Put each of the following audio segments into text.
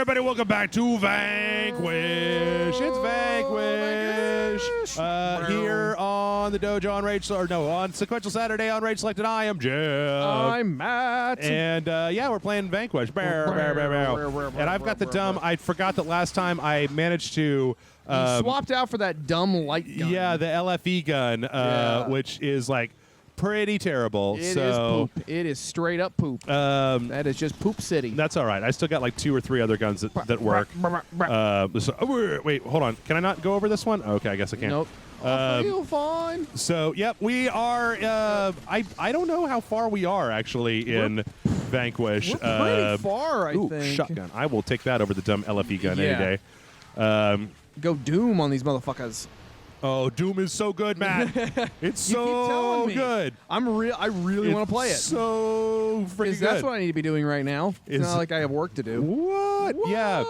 everybody, welcome back to Vanquish. It's Vanquish. Here on the Dojo on Rage, or no, on Sequential Saturday on Rage Selected. I am Jim. I'm Matt. And yeah, we're playing Vanquish. And I've got the dumb. I forgot that last time I managed to. You swapped out for that dumb light gun. Yeah, the LFE gun, which is like pretty terrible. It is poop. It is straight up poop. That is just poop city. That's all right. I still got like 2 or 3 other guns that work. Wait, hold on. Can I not go over this one? Okay, I guess I can. Nope. I feel fine. So, yep, we are. I don't know how far we are actually in Vanquish. We're pretty far, I think. Shotgun. I will take that over the dumb LFE gun any day. Go Doom on these motherfuckers. Oh, Doom is so good, man. It's so good. I really want to play it. So freaking good. That's what I need to be doing right now. It's not like I have work to do. What? Yeah.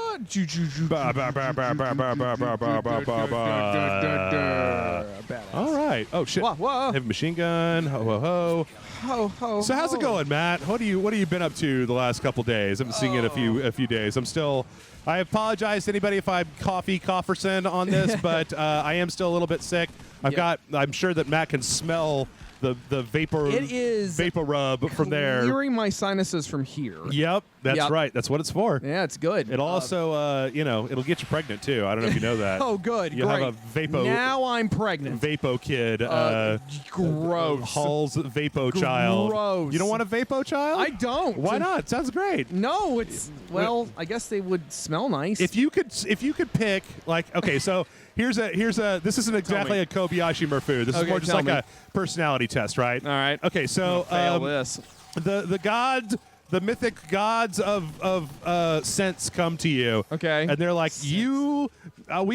All right. Oh shit. Whoa. Heavy machine gun. Ho ho ho. Ho ho. So how's it going, Matt? What have you been up to the last couple days? I haven't seen it a few days. I apologize to anybody if I'm cougherson on this, but I am still a little bit sick. I'm sure that Matt can smell the vapor. It is vapor rub from there. Clearing my sinuses from here. Yep, that's right. That's what it's for. Yeah, it's good. It also, it'll get you pregnant too. I don't know if you know that. Oh, good. You'll have a vapo. Now I'm pregnant. Vapo kid. Gross. Hull's vapo child. Gross. You don't want a vapo child? I don't. Why not? Sounds great. No, it's I guess they would smell nice. If you could pick, like, okay, so here's a this isn't exactly a Kobayashi Maru. This is more just like a personality test, right? All right. Okay, so fail this. The mythic gods of sense come to you. Okay. And they're like, we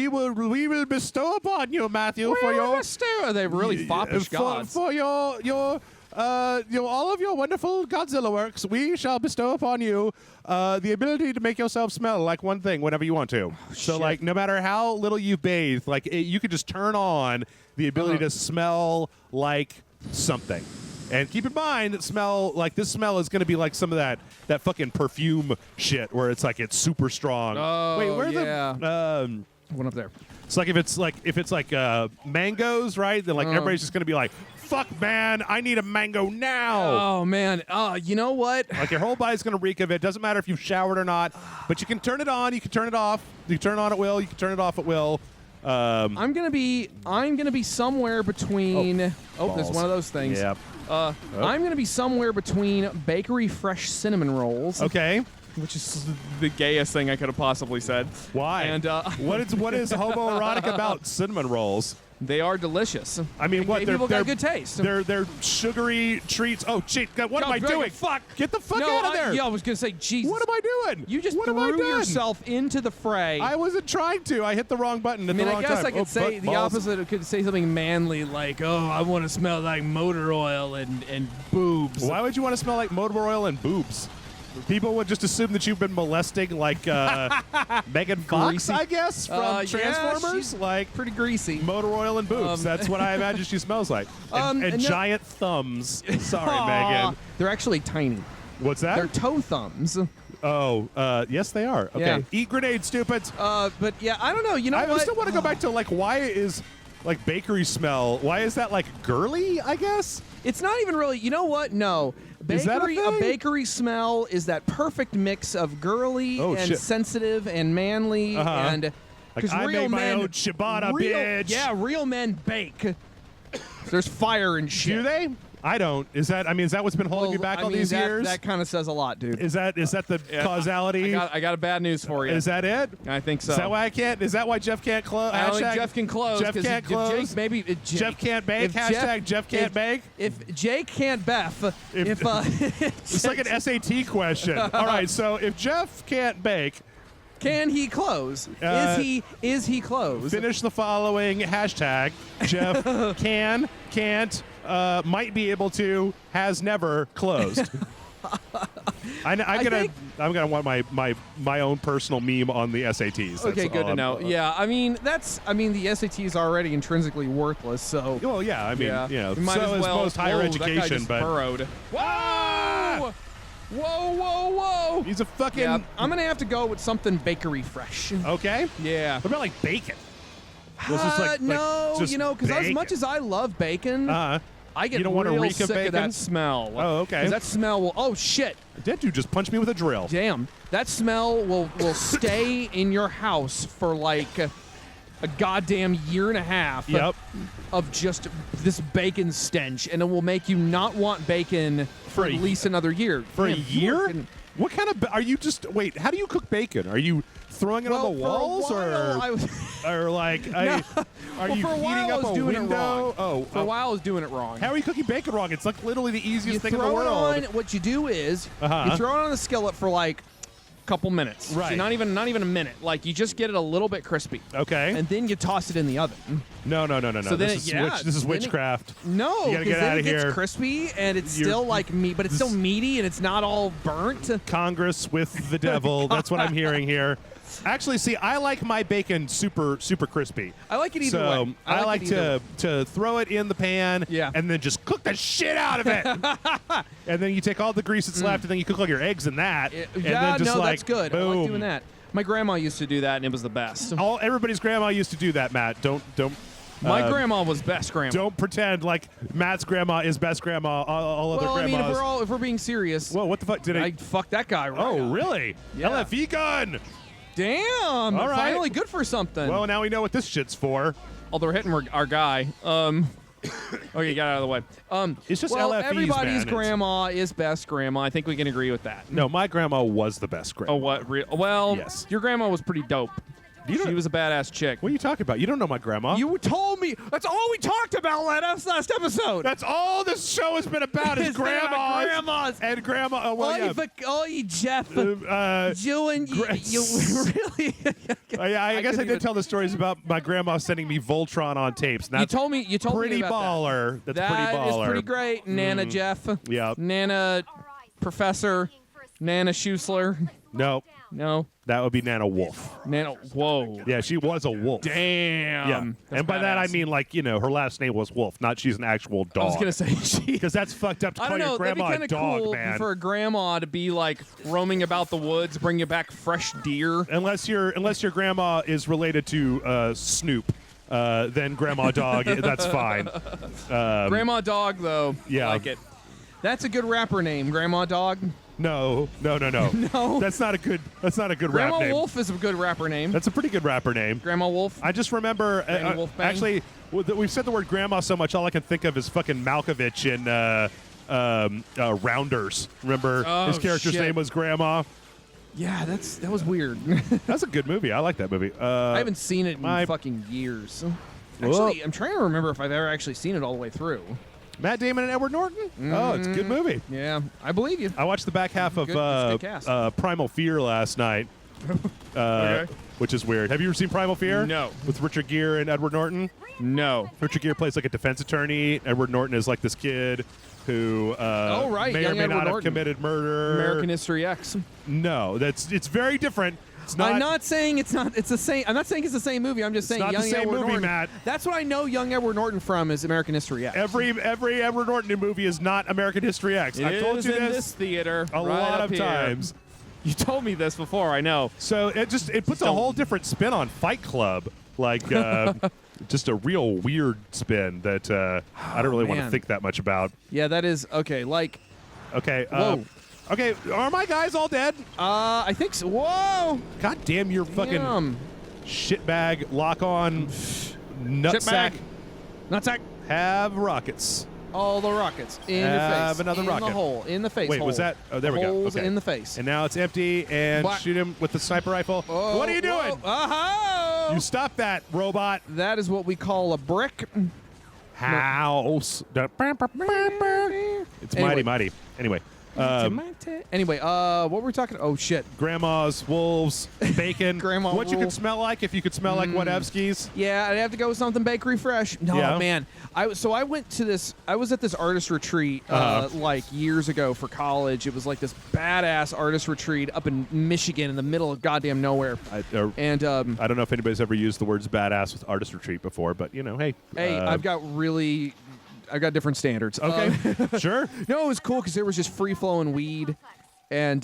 will bestow upon you, Matthew, for your Are they really foppish gods? For your all of your wonderful Godzilla works, we shall bestow upon you the ability to make yourself smell like one thing whenever you want to. So, like, no matter how little you've bathed, like, you could just turn on the ability to smell like something. And keep in mind that this smell is going to be like some of that fucking perfume shit where it's like it's super strong. Oh, wait, where the one up there? It's like if it's like mangoes, right? Then like everybody's just going to be like, fuck, man, I need a mango now. Oh, man. You know what? Like your whole body's going to reek of it. Doesn't matter if you've showered or not. But you can turn it on. You can turn it off. You can turn it on at will. You can turn it off at will. I'm gonna be somewhere between. There's one of those things. Yep. I'm gonna be somewhere between bakery fresh cinnamon rolls. Okay. Which is the gayest thing I could have possibly said. Why? And what is homoerotic about cinnamon rolls? They are delicious. I mean, People got good taste. They're sugary treats. Oh, shit. What am I doing? Fuck. Get the fuck out of there. I was going to say, Jesus. What am I doing? You just threw yourself into the fray. I wasn't trying to. I hit the wrong button at the wrong time. I guess I could say the opposite. I could say something manly like, I want to smell like motor oil and boobs. Why would you want to smell like motor oil and boobs? People would just assume that you've been molesting, like Megan Fox, I guess, from Transformers. She's like pretty greasy. Motor oil and boobs. That's what I imagine she smells like. And giant thumbs. Sorry, Megan. They're actually tiny. What's that? They're toe thumbs. Oh, yes, they are. Okay. Yeah. Eat grenades, stupids. But yeah, I don't know. You know what? I still want to go back to, like, why is, like, bakery smell, why is that, like, girly, I guess? It's not even really, you know what? No. A bakery smell is that perfect mix of girly and sensitive and manly and like I made my own ciabatta, bitch. Yeah, real men bake. There's fire and shit. Do they? I don't. Is that what's been holding you back all these years? That kind of says a lot, dude. Is that the causality? I got a bad news for you. Is that it? I think so. Is that why I can't? Is that why Jeff can't close? I don't think Jeff can close. Jeff can't close. Jeff can't bake. Hashtag Jeff can't bake. If Jake can't bef. It's like an SAT question. All right. So if Jeff can't bake, can he close? Is he closed? Finish the following hashtag. Jeff can't. Might be able to, has never closed. I'm gonna want my own personal meme on the SATs. Okay, good to know. Yeah, I mean the SAT is already intrinsically worthless. So well, yeah, I mean, you know, so is most higher education. That guy just burrowed. Whoa! Whoa, whoa, whoa. He's a fucking... Yeah, I'm going to have to go with something bakery fresh. Okay. Yeah. What about, like, bacon? No, just because as much as I love bacon, I get real sick of that smell. Oh, okay. 'Cause that smell will... Oh, shit. That dude just punched me with a drill. Damn. That smell will stay in your house for, like, a goddamn year and a half of just this bacon stench, and it will make you not want bacon for at least another year. For a year? What kind of... Are you just... Wait, how do you cook bacon? Are you throwing it on the walls? Or like... No. Are you heating up a window? For a while I was doing it wrong. How are you cooking bacon wrong? It's like literally the easiest thing in the world. What you do is you throw it on the skillet for like a couple minutes. Right. So not even a minute. Like you just get it a little bit crispy. Okay. And then you toss it in the oven. No. So this is witchcraft. No, you gotta get out of here. It's crispy and it's still like meat, but it's still meaty and it's not all burnt. Congress with the devil. That's what I'm hearing here. Actually, see, I like my bacon super crispy. I like it either way. I like to throw it in the pan and then just cook the shit out of it. And then you take all the grease that's left and then you cook all your eggs in that. And then just that's good. Boom. I like doing that. My grandma used to do that and it was the best. Everybody's grandma used to do that, Matt. Don't. My grandma was best grandma. Don't pretend like Matt's grandma is best grandma. All other grandmas. I mean, if we're being serious. Well, what the fuck did I fucked that guy right Oh, up. really? Yeah. LFE gun. Damn! All right. Finally good for something. Well, now we know what this shit's for. Although we're hitting our guy. Okay, got out of the way. It's just well, LFEs, everybody's man. grandma is best grandma. I think we can agree with that. No, my grandma was the best grandma. Oh, what? Well, yes. Your grandma was pretty dope. She was a badass chick. What are you talking about? You don't know my grandma. You told me. That's all we talked about last episode. That's all this show has been about is grandmas. And grandma. Oh, well, you Jeff. You really. I guess I did tell the stories about my grandma sending me Voltron on tapes. And that's you told pretty me about baller. That. That's pretty baller. That is pretty great. Nana Jeff. Yeah. Nana Professor. Nana Schusler. No. That would be Nana Wolf. Whoa. Yeah, she was a wolf. Damn. Yeah. And by that I mean, like, her last name was Wolf, not she's an actual dog. I was going to say because that's fucked up to call your grandma a dog, cool man. For a grandma to be like roaming about the woods, bringing back fresh deer. Unless your grandma is related to Snoop. Then Grandma Dog, that's fine. Grandma Dog, though, yeah. I like it. That's a good rapper name, Grandma Dog. No. No. That's not a good rap name. Grandma Wolf is a good rapper name. That's a pretty good rapper name. Grandma Wolf. I just remember, actually, we've said the word grandma so much, all I can think of is fucking Malkovich in Rounders. Remember, his character's name was Grandma? Yeah, that was weird. That's a good movie. I like that movie. I haven't seen it in fucking years. Actually, I'm trying to remember if I've ever actually seen it all the way through. Matt Damon and Edward Norton? Oh, it's a good movie. Yeah, I believe you. I watched the back half of Primal Fear last night, which is weird. Have you ever seen Primal Fear? No. With Richard Gere and Edward Norton? No. Richard Gere plays like a defense attorney. Edward Norton is like this kid who may or may not have committed murder. American History X. No, it's very different. I'm not saying it's not. It's the same. I'm not saying it's the same movie. I'm just saying it's not young the same Edward movie, Norton. Matt. That's what I know young Edward Norton from is American History X. Every Edward Norton movie is not American History X. I've told you in this theater a lot of times. You told me this before. I know. So it puts a whole different spin on Fight Club, like just a real weird spin that I don't really want to think that much about. Yeah, that is okay. Like, okay. Whoa. Okay, are my guys all dead? I think so. Whoa! God damn your fucking shitbag, lock on, nutsack. Nutsack. Have rockets. All the rockets in the face. Have another rocket. In the hole. In the face. Wait, was that? Oh, there we go. Okay. In the face. And now it's empty, and shoot him with the sniper rifle. What are you doing? Oh! You stop that, robot. That is what we call a brick. House. It's mighty. Anyway. What were we talking? Oh shit! Grandmas, wolves, bacon. What you could smell like if you could smell like Whatevskis. Yeah, I'd have to go with something bakery fresh. No, man. I went to this. I was at this artist retreat like years ago for college. It was like this badass artist retreat up in Michigan in the middle of goddamn nowhere. I don't know if anybody's ever used the words badass with artist retreat before, but hey. Hey, I've got different standards. Okay, sure. No, it was cool because there was just free flowing weed. And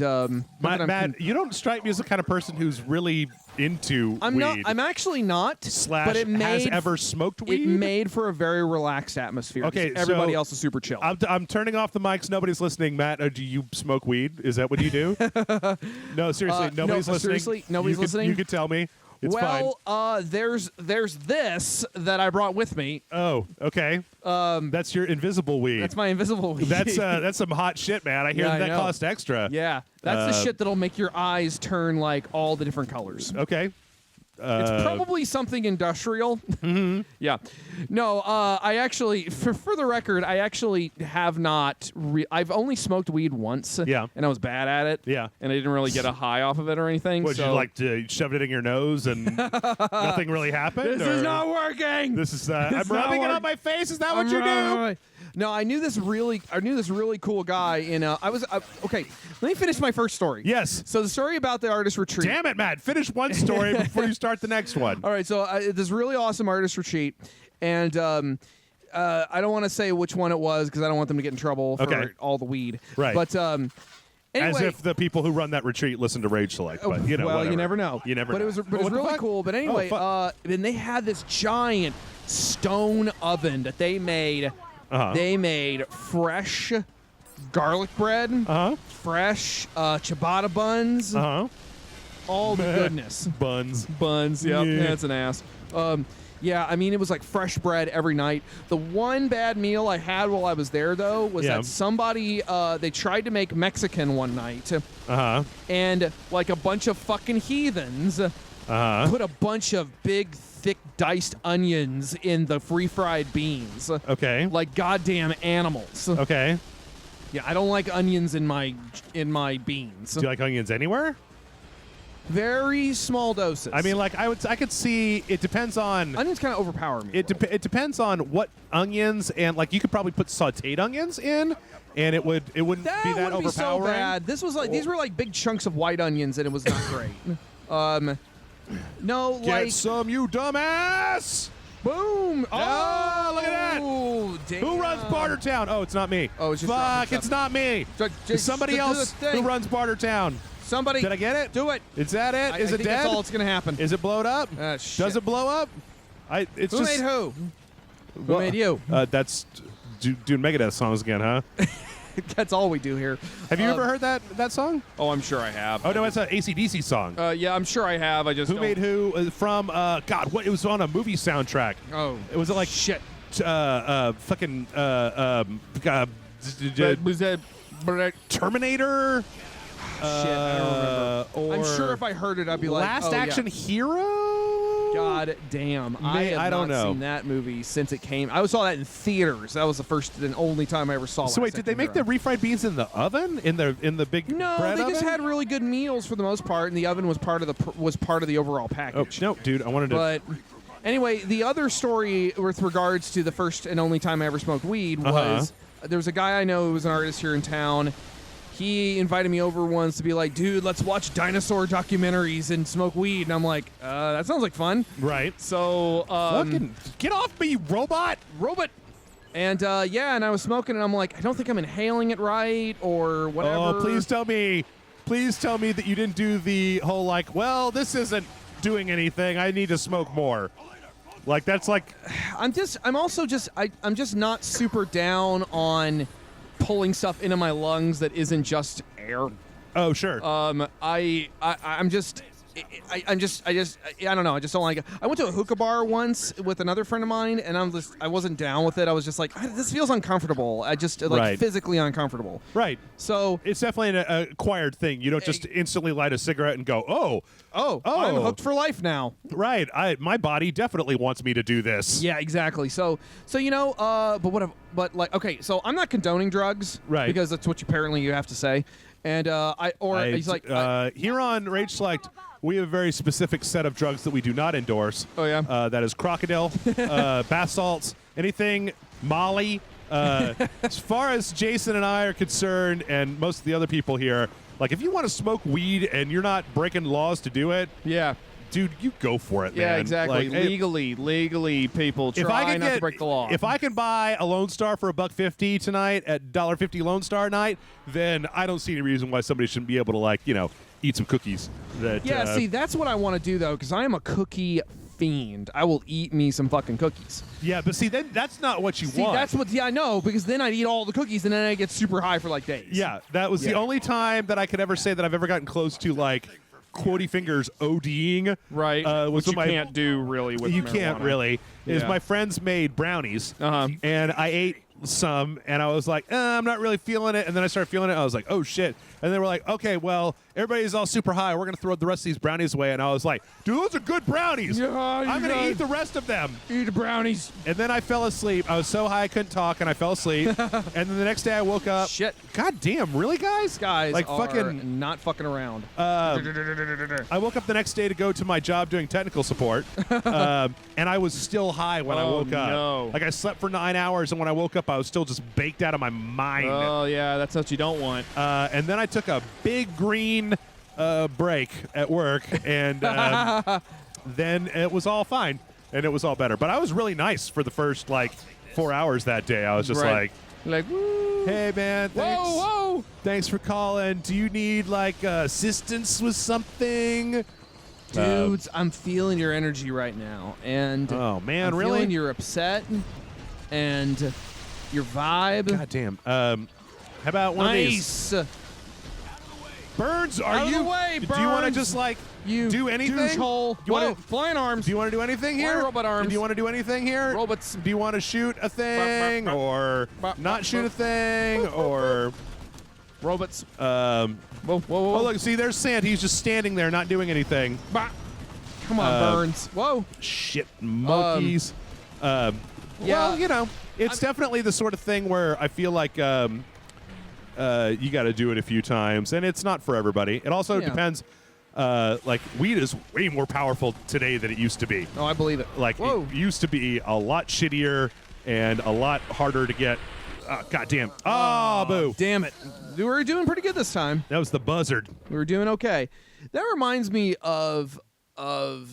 Matt, you don't strike me as the kind of person who's really into I'm weed. not. I'm actually not. Slash but it has made, ever smoked weed. It made for a very relaxed atmosphere. Okay, everybody so else is super chill. I'm turning off the mics. Nobody's listening. Matt, do you smoke weed? Is that what you do? No, seriously, nobody's listening. Seriously, nobody's listening. You could tell me. It's fine. There's this that I brought with me. Oh, okay. That's your invisible weed. That's my invisible weed. That's some hot shit, man. I hear Yeah, I that know. cost extra. Yeah, that's the shit that'll make your eyes turn like all the different colors. Okay. It's probably something industrial. Mm-hmm. Yeah. No, I actually, for the record, I actually have not. I've only smoked weed once. Yeah. And I was bad at it. Yeah. And I didn't really get a high off of it or anything. Would so you like to shove it in your nose and nothing really happened? This is not working. This is. I'm rubbing it on my face. Is that what you do? No, I knew this really cool guy in. Okay. Let me finish my first story. Yes. So the story about the artist retreat. Damn it, Matt! Finish one story before you start the next one. All right. So this really awesome artist retreat, and I don't want to say which one it was because I don't want them to get in trouble for all the weed. Right. But anyway, as if the people who run that retreat listen to Rage Select, but you know, well, whatever. you never know. You never. But know. it was really cool. But anyway, and they had this giant stone oven that they made. They made fresh garlic bread, fresh ciabatta buns, all the goodness. Buns, yep, Yeah. that's an ass. Yeah, I mean, it was like fresh bread every night. The one bad meal I had while I was there, though, was that somebody, they tried to make Mexican one night, and like a bunch of fucking heathens put a bunch of big, thick diced onions in the refried beans. Okay. Like goddamn animals. Okay. Yeah, I don't like onions in my beans. Do you like onions anywhere? Very small doses. I mean, like I could see. It depends on. Onions kind of overpower me. It depends on what onions, and like you could probably put sautéed onions in, and it wouldn't be that wouldn't be so overpowering. bad. This was like these were like big chunks of white onions, and it was not great. No, Get like some, you dumbass! boom! Oh, look at that! Damn. Who runs Bartertown? Oh, it's not me. Oh, it's just fuck! It's not me. It's somebody do the else thing. who runs Bartertown. Somebody, Did I get it? do it. Is that it? Is I it think dead? That's all that's gonna happen. Is it blowed up? Shit. Does it blow up? It's Who just made who? Who well, made you? That's doing Megadeth songs again, huh? That's all we do here. Have you ever heard that song? Oh, I'm sure I have. Oh no, it's an AC/DC song. Yeah, I'm sure I have. I just Who don't- made who? From God, what? It was on a movie soundtrack. Oh, It was like shit. fucking Was that? Terminator. Shit, I don't remember. Or I'm sure if I heard it, I'd be like, Last oh, yeah. Action Hero. God damn! I have I don't not know. seen that movie since it came. I saw that in theaters. That was the first and only time I ever saw. So Last wait, did they Action make the Hero. refried beans in the oven? In the big No, bread they oven? just had really good meals for the most part, and the oven was part of the overall Oh package. no, dude! I wanted to. But anyway, the other story with regards to the first and only time I ever smoked weed was there was a guy I know who was an artist here in town. He invited me over once to be like, dude, let's watch dinosaur documentaries and smoke weed. And I'm like, that sounds like fun. Right. So, Fucking get off me, you robot! robot. And yeah, and I was smoking, and I'm like, I don't think I'm inhaling it right or whatever. Oh, please tell me that you didn't do the whole like, well, this isn't doing anything. I need to smoke more. Like that's like. I'm just not super down on pulling stuff into my lungs that isn't just air. Oh sure. I don't know. I just don't like it. I went to a hookah bar once with another friend of mine, and I wasn't down with it. I was just like, this feels uncomfortable. I just Right. physically uncomfortable. Right. So It's definitely an acquired thing. You don't just instantly light a cigarette and go, I'm hooked for life now. right. My body definitely wants me to do this. Yeah, exactly. So you know, okay. So I'm not condoning drugs, Right. Because that's what apparently you have to say. And he's like, here on Rage Select, we have a very specific set of drugs that we do not endorse. Oh, yeah? That is crocodile, bath salts, anything Molly. As far as Jason and I are concerned, and most of the other people here, like if you want to smoke weed and you're not breaking laws to do it, yeah. dude, you go for it, man. Yeah, exactly. Like, Legally, people try not to break the law. If I can buy a Lone Star for $1.50 tonight at $1.50 Lone Star night, then I don't see any reason why somebody shouldn't be able to, like, eat some cookies. See, that's what I want to do, though, because I am a cookie fiend. I will eat me some fucking cookies. Yeah, but see, that's not what you want. That's what. Yeah, I know, because then I'd eat all the cookies and then I get super high for like days. Yeah, that was the only time that I could ever say that I've ever gotten close to like quotey fingers ODing. Right. Was Which you my, can't do really with You marijuana. can't really. Is Yeah. my friends made brownies, Uh-huh. and I ate some, and I was like, I'm not really feeling it. And then I started feeling it. I was like, oh shit. And they were like, okay, well, everybody's all super high. We're gonna throw the rest of these brownies away. And I was like, dude, those are good brownies. Yeah, I'm gonna eat the rest of them. Eat the brownies. And then I fell asleep. I was so high I couldn't talk, and I fell asleep. And then the next day I woke up. Shit. God damn, really, guys? Guys like are fucking. not fucking around. I woke up the next day to go to my job doing technical support, and I was still high when I woke up. No. Like I slept for 9 hours, and when I woke up, I was still just baked out of my mind. Oh yeah, that's what you don't want. And then I took a big green break at work, and then it was all fine, and it was all better. But I was really nice for the first like 4 hours that day. I was just Right. Woo. hey man, thanks. Whoa. Thanks for calling. Do you need like assistance with something? Dudes, I'm feeling your energy right now, and Oh man, I'm really? feeling you're upset, and your vibe. God damn. How about one of these? Nice. Burns, are Out of you? the way, Do you want to Burns. just like You do anything? douche-hole. You wanna- Whoa, flying arms. Do you want to do anything Flying here? robot arms. Do you want to do anything here? Robots. Do you want to shoot a thing or not shoot a thing or? Robots. Whoa, Whoa, whoa. Oh look, see, there's Sand. He's just standing there, not doing anything. Bah. Come on, Burns. Whoa. Shit, monkeys. Yeah. Well, it's definitely the sort of thing where I feel like you got to do it a few times, and it's not for everybody. It also depends. Like weed is way more powerful today than it used to be. Oh, I believe it. Like Whoa. it used to be a lot shittier and a lot harder to get. Goddamn! Boo! Damn it. We were doing pretty good this time. That was the buzzard. We were doing okay. That reminds me of oh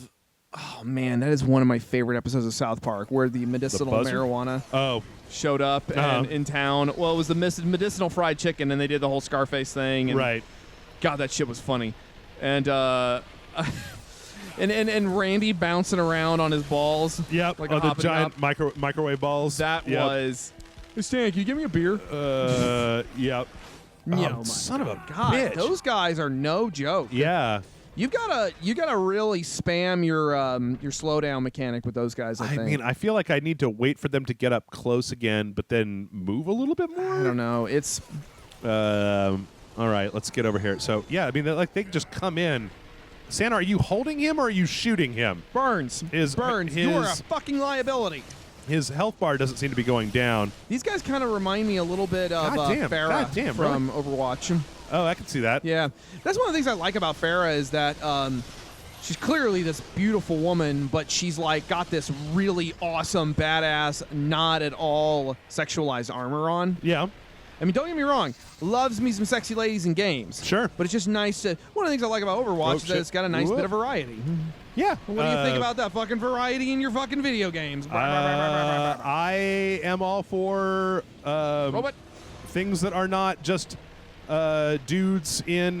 man, that is one of my favorite episodes of South Park where the medicinal buzzard? marijuana Oh, showed up and in town. Well, it was the medicinal fried chicken, and they did the whole Scarface thing. And right. God, that shit was funny. And and Randy bouncing around on his balls. Yep. Like the hopping giant up. microwave balls. That Yep. was. Hey, Stan, can you give me a beer? Yep. No, son of a God, bitch. those guys are no joke. Yeah. You gotta really spam your slowdown mechanic with those guys. I think. mean, I feel like I need to wait for them to get up close again, but then move a little bit more. I don't know. It's All right, let's get over here. So yeah, I mean, they can just come in. Santa, are you holding him or are you shooting him? Burns. His- You are a fucking liability. His health bar doesn't seem to be going down. These guys kind of remind me a little bit of Farrah goddamn, from Overwatch. Oh, I can see that. Yeah, that's one of the things I like about Farrah is that she's clearly this beautiful woman, but she's like got this really awesome, badass, not at all sexualized armor on. Yeah. I mean, don't get me wrong, loves me some sexy ladies in games. Sure. But it's just nice to. One of the things I like about Overwatch is that shit. it's got a nice Whoop. bit of variety. Yeah. What do you think about that fucking variety in your fucking video games? I am all for Robot. things that are not just dudes in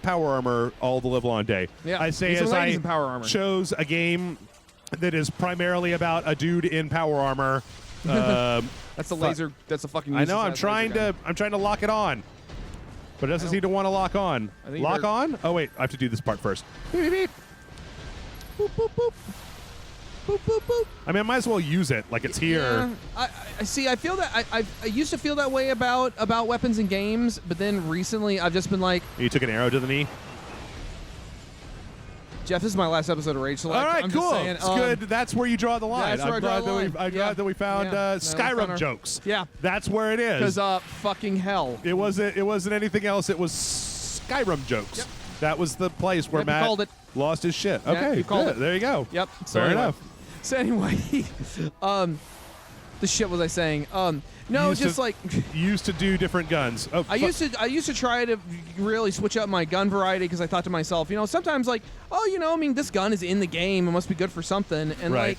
power armor all the live long day. Yeah, I say need some as ladies I in power armor. chose a game that is primarily about a dude in power armor. That's a laser. That's a fucking. I know. I'm useless-ass trying laser to. I'm trying to lock it on, but it doesn't seem to want to lock on. I think Lock you're- on? Oh wait, I have to do this part first. Beep, beep, beep. Boop, boop, boop. Boop, boop, boop. I mean, I might as well use it like it's here. Yeah, I see. I feel that I used to feel that way about weapons in games, but then recently I've just been like, You took an arrow to the knee. Jeff, this is my last episode of Rage Select. All right, I'm cool. Just saying, It's good. That's where you draw the line. that's where I draw the line. I'm glad that we found Yeah. Skyrim jokes. Yeah. That's where it is. Because fucking hell. It wasn't anything else. It was Skyrim jokes. Yep. That was the place where Yep, you Matt called it. lost his shit. Yeah, Okay, you called good. it. There you go. Yep. Fair enough. So anyway, the shit was I saying? No, just like you used to do different guns. Oh, I used to try to really switch up my gun variety because I thought to myself, sometimes like, I mean, this gun is in the game, it must be good for something, and right.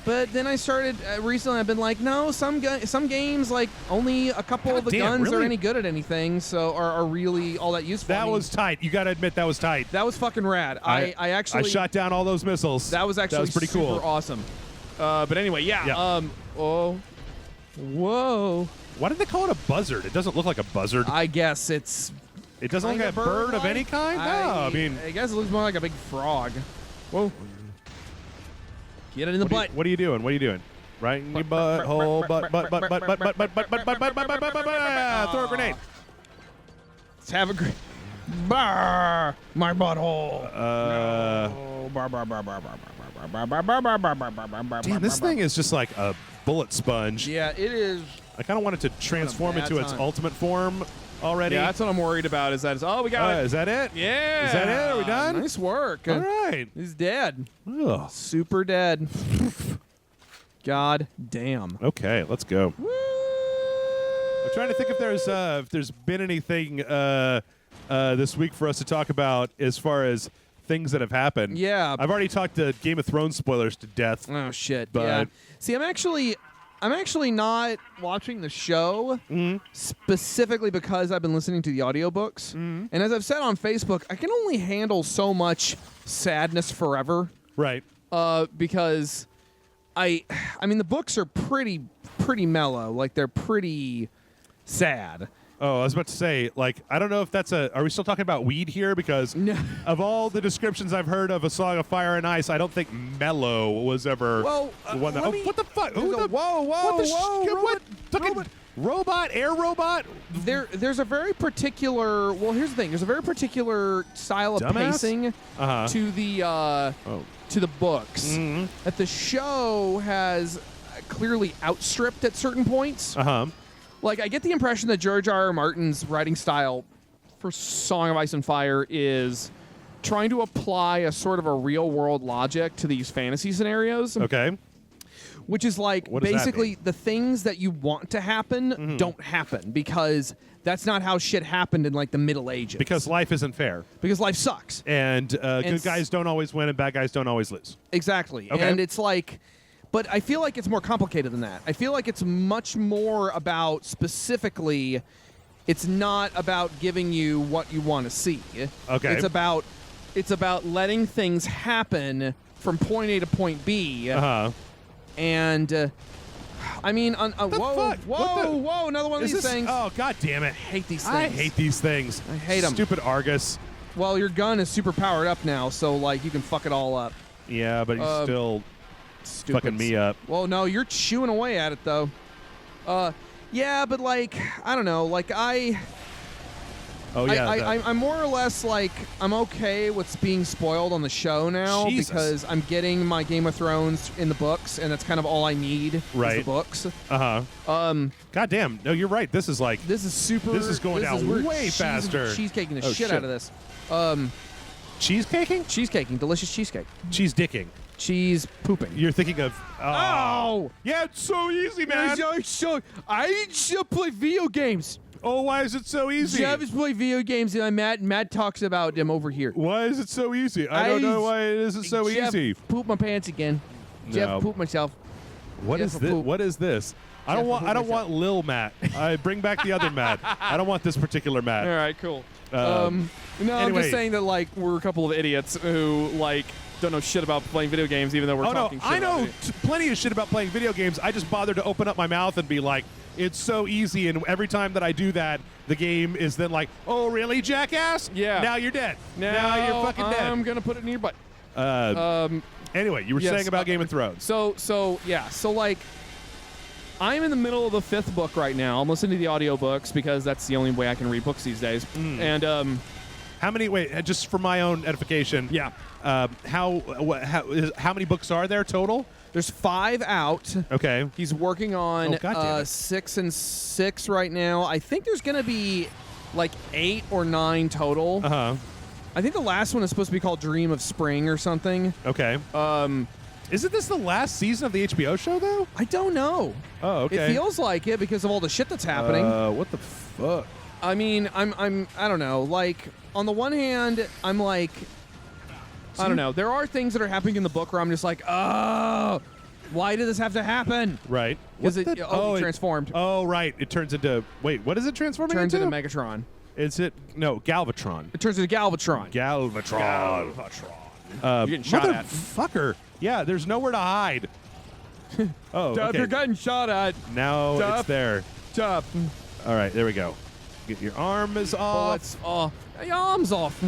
But then I started recently. I've been like, no, some games like only a couple of the guns really? are any good at anything, so are really all that useful. That was tight. You got to admit that was tight. That was fucking rad. I actually shot down all those missiles. That was actually pretty cool. Super awesome. But anyway, yeah. Oh, whoa. Why did they call it a buzzard? It doesn't look like a buzzard. I guess it doesn't look like a bird of any kind. No, I guess it looks more like a big frog. Whoa. Get it in the butt. What are you doing? What are you doing? Right in your butthole. Butt. Throw a grenade. Let's have a great. Bar my butthole. Damn, this thing is just like a bullet sponge. Yeah, it is. I kind of want it to transform into its ultimate form already. Yeah, that's what I'm worried about. Is that? We got it. Is that it? Yeah. Is that it? Are we done? Nice work. All right. He's dead. Ugh. Super dead. God damn. Okay, let's go. Woo! I'm trying to think if there's been anything this week for us to talk about as far as things that have happened. Yeah. I've already talked to Game of Thrones spoilers to death. Oh shit. But yeah. See, I'm actually not watching the show specifically because I've been listening to the audiobooks. And as I've said on Facebook, I can only handle so much sadness forever. Right. Because I mean the books are pretty mellow. Like they're pretty sad. Oh, I was about to say, like, I don't know if that's are we still talking about weed here? Because of all the descriptions I've heard of A Song of Fire and Ice, I don't think mellow was ever one that. What the fuck? Robot? Air robot? There's a very particular. Well, here's the thing. There's a very particular style of pacing to the books that the show has clearly outstripped at certain points. Like, I get the impression that George R.R. Martin's writing style for Song of Ice and Fire is trying to apply a sort of a real-world logic to these fantasy scenarios. Okay. Which is like, basically, the things that you want to happen don't happen because that's not how shit happened in, like, the Middle Ages. Because life isn't fair. Because life sucks. And good guys don't always win and bad guys don't always lose. Exactly. Okay. And it's like... But I feel like it's more complicated than that. I feel like it's much more about specifically, it's not about giving you what you want to see. Okay. It's about letting things happen from point A to point B. And I mean, whoa, another one of these things. Oh, god damn it. I hate these things. I hate these things. I hate them. Stupid Argus. Well, your gun is super powered up now, so like you can fuck it all up. Yeah, but he's still Stupid. fucking me up. Well, no, you're chewing away at it though. Yeah, but like I don't know, like I'm more or less like I'm okay with being spoiled on the show now because I'm getting my Game of Thrones in the books, and that's kind of all I need is the books. God damn. No, you're right. This is like this is super. This is going down way faster. Cheesecaking the shit out of this. Cheesecaking? Cheesecaking, delicious cheesecake. Cheese dicking. Cheese pooping. You're thinking of oh yeah, it's so easy, man. I should play video games. Oh, why is it so easy? Jeff play video games, and Matt talks about them over here. Why is it so easy? I don't know why it isn't so easy. Poop my pants again. No. Jeff poop myself. What is this? What is this? I don't want Lil Matt. I bring back the other Matt. I don't want this particular Matt. All right, cool. No, anyway. I'm just saying that like we're a couple of idiots who like don't know shit about playing video games, even though we're talking shit. I know plenty of shit about playing video games. I just bothered to open up my mouth and be like, it's so easy, and every time that I do that, the game is then like, oh, really, jackass? Yeah. Now you're dead. Now you're fucking dead. I'm going to put it in your butt. Anyway, you were saying about Game of Thrones. So like, I'm in the middle of the 5th book right now. I'm listening to the audiobooks because that's the only way I can read books these days. And how many? Wait, just for my own edification. Yeah. How many books are there total? There's 5 out. Okay. He's working on 6 and 6 right now. I think there's going to be like 8 or 9 total. I think the last one is supposed to be called Dream of Spring or something. Okay. Isn't this the last season of the HBO show, though? I don't know. Oh, okay. It feels like it because of all the shit that's happening. What the fuck? I mean, I don't know. Like, on the one hand, I'm like, I don't know. There are things that are happening in the book where I'm just like, oh, why did this have to happen? Right. Because it transformed. Oh, right. It turns into, wait, what is it transforming Turns into? into Megatron. Is it, no, Galvatron. It turns into Galvatron. Galvatron. You're getting shot at. Motherfucker. Yeah, there's nowhere to hide. Oh, Duff, okay. you're getting shot at. Now Duff. it's there. Duff. All right, there we go. Get your arm is off. Bullets. Oh, your arm's off.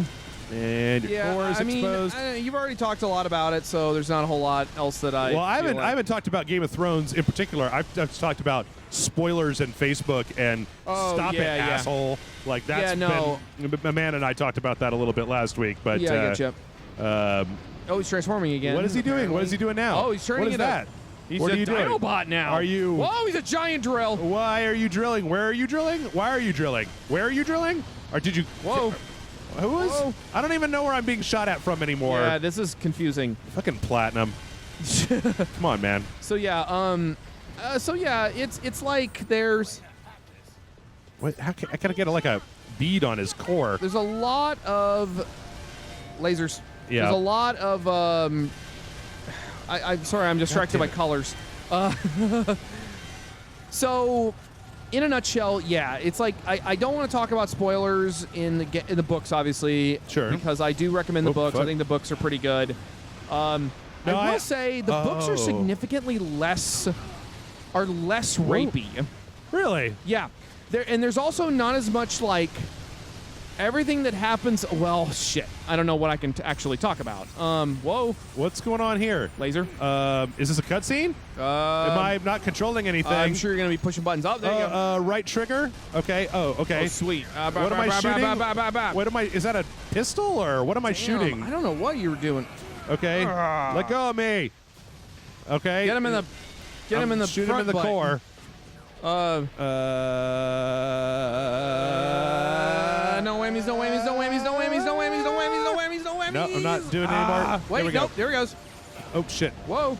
And your core is exposed. You've already talked a lot about it, so there's not a whole lot else that I. Well, I feel haven't talked about Game of Thrones in particular. I've talked about spoilers and Facebook and stop it, asshole. Like that's been. Amanda and I talked about that a little bit last week, but I get you. Oh, he's transforming again. What is he doing? What is he doing now? Oh, he's turning into that? He's what a are you doing? Dinobot now. Are you? Whoa, he's a giant drill. Why are you drilling? Where are you drilling? Why are you drilling? Where are you drilling? Or did you? Whoa. Who is? Whoa. I don't even know where I'm being shot at from anymore. Yeah, this is confusing. Fucking platinum. Come on, man. So yeah, it's like there's. What? How can I gotta get like a bead on his core? There's a lot of lasers. Yeah. There's a lot of I'm sorry, I'm distracted by colors. So, in a nutshell, yeah, it's like I don't want to talk about spoilers in the books, obviously. Sure. Because I do recommend the books. Fuck. I think the books are pretty good. I will say the books are significantly less rapey. Really? Yeah. There's also not as much like everything that happens. Well, shit. I don't know what I can actually talk about. Whoa. What's going on here? Laser. Is this a cutscene? Am I not controlling anything? I'm sure you're gonna be pushing buttons. Oh, there you go. Right trigger. Okay. Oh, okay. Oh, sweet. What am I shooting? What am I? Is that a pistol or what am I shooting? I don't know what you were doing. Okay. Let go of me. Okay. Get him in the. Get him in the. Shoot him in the core. No whammies, no whammies, no whammies, no whammies, no whammies, no whammies, no whammies, no whammies. No, I'm not doing it anymore. Wait, there we go. nope, there he goes. Oh, shit. Whoa.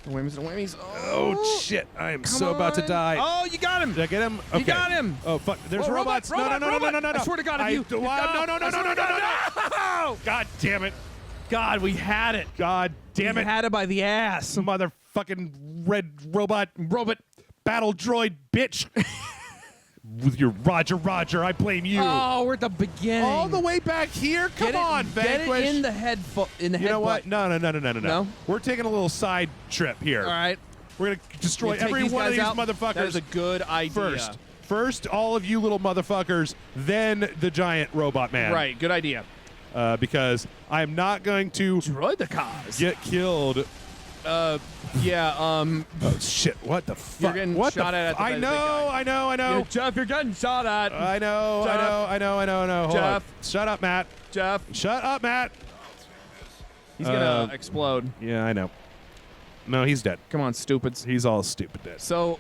No whammies, no whammies. Oh, shit. I am so about to die. Oh, you got him. Did I get him? Okay. You got him. Oh, fuck. There's Whoa, robots. robot. No. I swear to God, if you. No. God damn it. God, we had it. God damn it. We had it by the ass. Motherfucking red robot battle droid bitch. With your Roger, I blame you. Oh, we're at the beginning. All the way back here? Come on, Vanquish. Get it in the head. You know what? No. No? We're taking a little side trip here. All right. We're going to destroy every one of these motherfuckers. That is a good idea. First, all of you little motherfuckers, then the giant robot man. Right, good idea. Because I am not going to Droid the cause. get killed. Oh shit! What the fuck? You're getting shot at. I know. Jeff, you're getting shot at. I know. Hold Jeff. on. Shut up, Matt. Shut up, Matt. He's gonna explode. Yeah, I know. No, he's dead. Come on, stupids. He's all stupid dead. So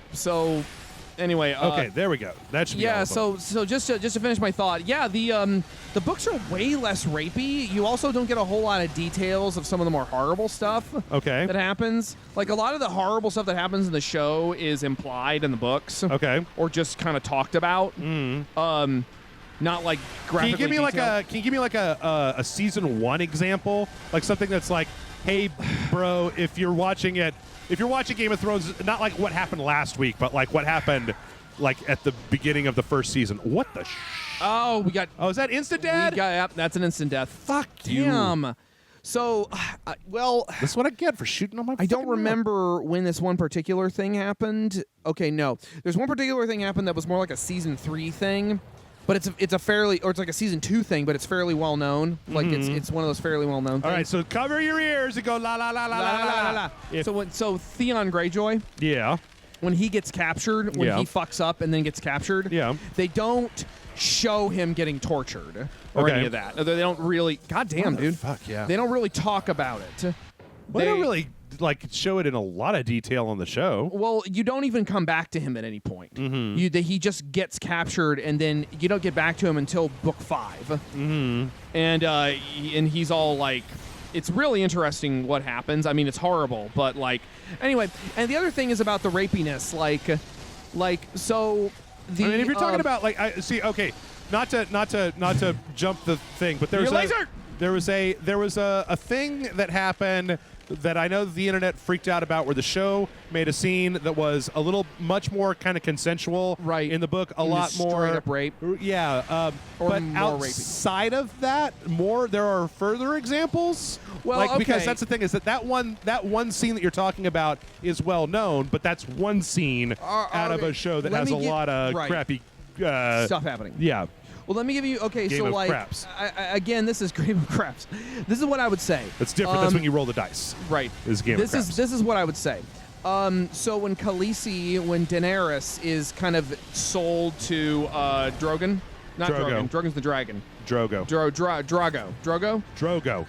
anyway. Okay, there we go. That should be all so just to finish my thought, yeah, the books are way less rapey. You also don't get a whole lot of details of some of the more horrible stuff. Okay. That happens. Like a lot of the horrible stuff that happens in the show is implied in the books. Okay. Or just kind of talked about. Not like graphically Can you give me like detailed. a season 1 example? Like something that's like, hey, bro, if you're watching Game of Thrones, not like what happened last week, but like what happened like at the beginning of the first season. What the Oh, is that instant death? Yep, that's an instant death. Fuck you. Damn. So, this is what I get for shooting on my. I don't fucking remember when this one particular thing happened. Okay, no, there's one particular thing happened that was more like a season 3 thing, but it's like a season 2 thing, but it's fairly well known. Like it's one of those fairly well known things. All right, so cover your ears and go la la la la la la la. So Theon Greyjoy. Yeah. When he gets captured, when he fucks up and then gets captured, they don't show him getting tortured or any of that. They don't really. God damn, dude. Fuck yeah. They don't really talk about it. They don't really like show it in a lot of detail on the show. Well, you don't even come back to him at any point. He just gets captured, and then you don't get back to him until book 5. And he's all like it's really interesting what happens. I mean, it's horrible, but like anyway. And the other thing is about the rapiness, like so. The I mean, if you're talking about like, I see. Okay, not to jump the thing, but there was a thing that happened that I know the internet freaked out about, where the show made a scene that was a little much more kind of consensual. Right. In the book, a lot more straight up rape. Yeah. Or but more outside of that, there are further examples. Well, like, okay. because that's the thing, is that one scene that you're talking about is well known, but that's one scene out of a show that has a lot of crappy stuff happening. Yeah. Well, let me give you. Okay, Game so of like craps. again, this is Game of Craps. This is what I would say. It's different. That's when you roll the dice. Right. This Game of Craps. This is what I would say. So when Daenerys is kind of sold to Drogon, not Drogo. Drogon. Drogon's the dragon. Drogo. Drogo.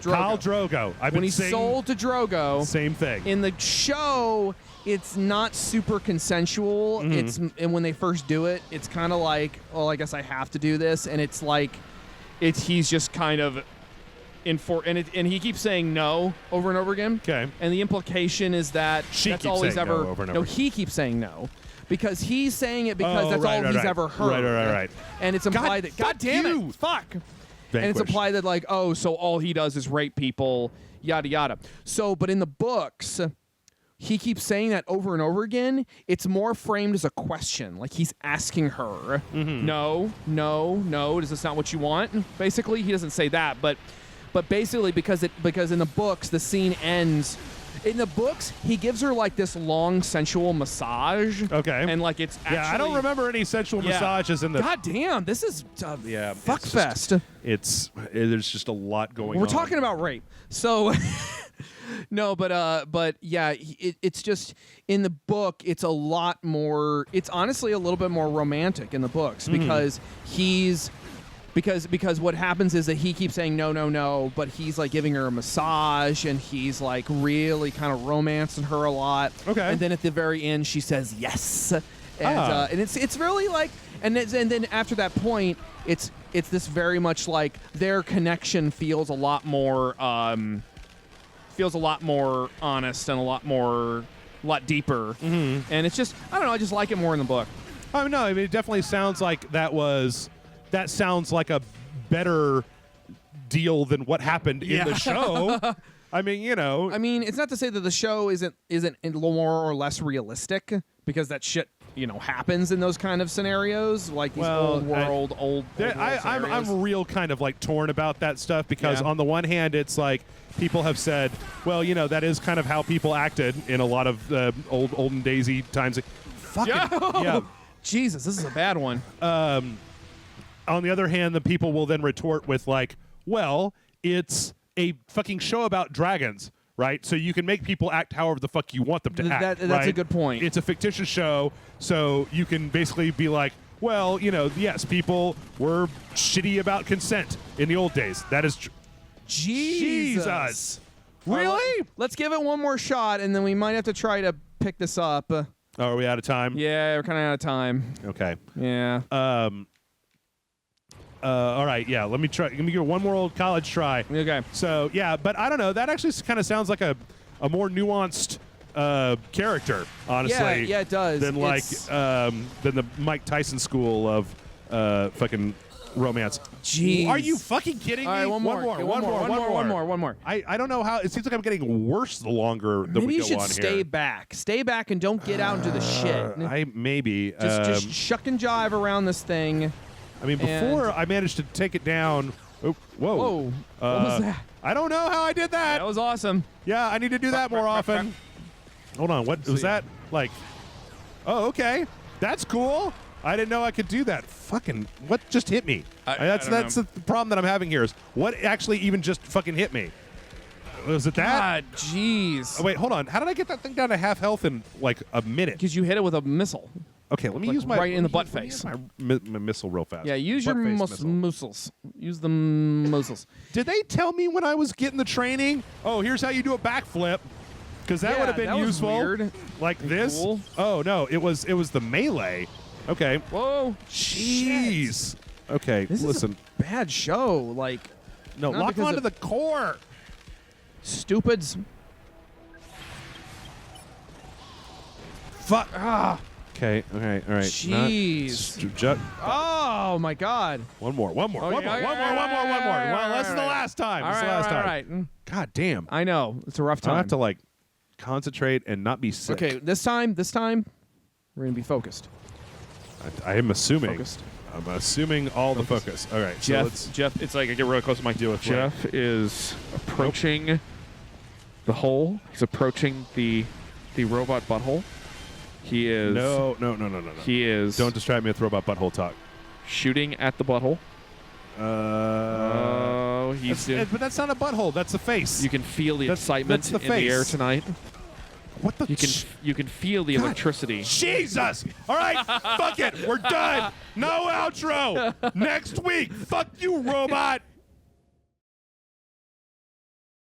Khal Drogo. When he's sold to Drogo, same thing. in the show, it's not super consensual. And when they first do it, it's kind of like, well, I guess I have to do this, and it's like, he's just kind of and he keeps saying no over and over again. Okay. And the implication is that that's all he's ever. No over and over. No, he keeps saying no. Because he's saying it because that's all he's ever heard. Right. And it's implied that, God damn you. it, fuck. Vanquish. And it's implied that, like, oh, so all he does is rape people, yada, yada. So, but in the books, he keeps saying that over and over again. It's more framed as a question. Like, he's asking her, no, does this not what you want? Basically, he doesn't say that, but basically because in the books, the scene ends. In the books, he gives her like this long sensual massage. Okay. And like it's actually, I don't remember any sensual massages in the. God damn, this is fuck it's fest. There's just a lot going on. We're talking about rape. So no, but yeah, it's just in the book. It's a lot more. It's honestly a little bit more romantic in the books because Because what happens is that he keeps saying no, but he's like giving her a massage and he's like really kind of romancing her a lot. Okay. And then at the very end, she says yes, and it's really like, and then after that point, it's this very much like their connection feels a lot more honest and a lot deeper. And it's just, I don't know, I just like it more in the book. Oh no, I mean, it definitely sounds like that sounds like a better deal than what happened in the show. I mean, I mean, it's not to say that the show isn't more or less realistic, because that shit, happens in those kind of scenarios, like these old world scenarios. I'm real kind of like torn about that stuff, because on the one hand, it's like people have said, well, that is kind of how people acted in a lot of olden daisy times. Yeah. Jesus, this is a bad one. On the other hand, the people will then retort with like, well, it's a fucking show about dragons, right? So you can make people act however the fuck you want them to act. That's a good point. It's a fictitious show, so you can basically be like, well, yes, people were shitty about consent in the old days. That is Jesus. Really? Let's give it one more shot, and then we might have to try to pick this up. Oh, are we out of time? Yeah, we're kind of out of time. Okay. Yeah. All right, yeah. Let me give it one more old college try. Okay. So yeah, but I don't know. That actually kind of sounds like a more nuanced character, honestly. Yeah, it does. Than than the Mike Tyson school of fucking romance. Jeez. Are you fucking kidding me? All right, one more. I don't know how. It seems like I'm getting worse the longer that maybe we you go should on stay here. back. Stay back and don't get out into the shit. Just shuck and jive around this thing. I mean, before I managed to take it down. Oh, whoa. What was that? I don't know how I did that. That was awesome. Yeah, I need to do that more often. Hold on. What was that? Like, oh, okay. That's cool. I didn't know I could do that. Fucking, what just hit me? That's the problem that I'm having here is what actually even just fucking hit me? Was it that? God, jeez. Oh, wait, hold on. How did I get that thing down to half health in like a minute? Because you hit it with a missile. Okay, let me use my... Right in the butt face. My missile real fast. Yeah, use your muscles. Use the muscles. Did they tell me when I was getting the training? Oh, here's how you do a backflip. Because that would have been useful. Weird. Like this? Cool. Oh, no. It was the melee. Okay. Whoa. Jeez. Shit. Okay, this listen. is a bad show. Like... No, lock onto the core. Stupids. Fuck. Ah. Okay. Okay. All right. Jeez. Oh my God. One more. One more. Okay, One more. okay, One more. One more. One more. Well, this is the last time. This is the last time. All right. God damn. I know it's a rough time. I have to like concentrate and not be sick. Okay, this time, we're gonna be focused. I am assuming. Focused. I'm assuming all the focus. All right. Jeff, it's like I get really close to my deal with Jeff is approaching the hole. He's approaching the robot butthole. He is No. He is Don't distract me with robot butthole talk. shooting at the butthole. But that's not a butthole. That's a face. You can feel the excitement that's the in the air face. tonight. What the? You can feel the electricity. Jesus! All right, fuck it. We're done. No outro. Next week. Fuck you, robot.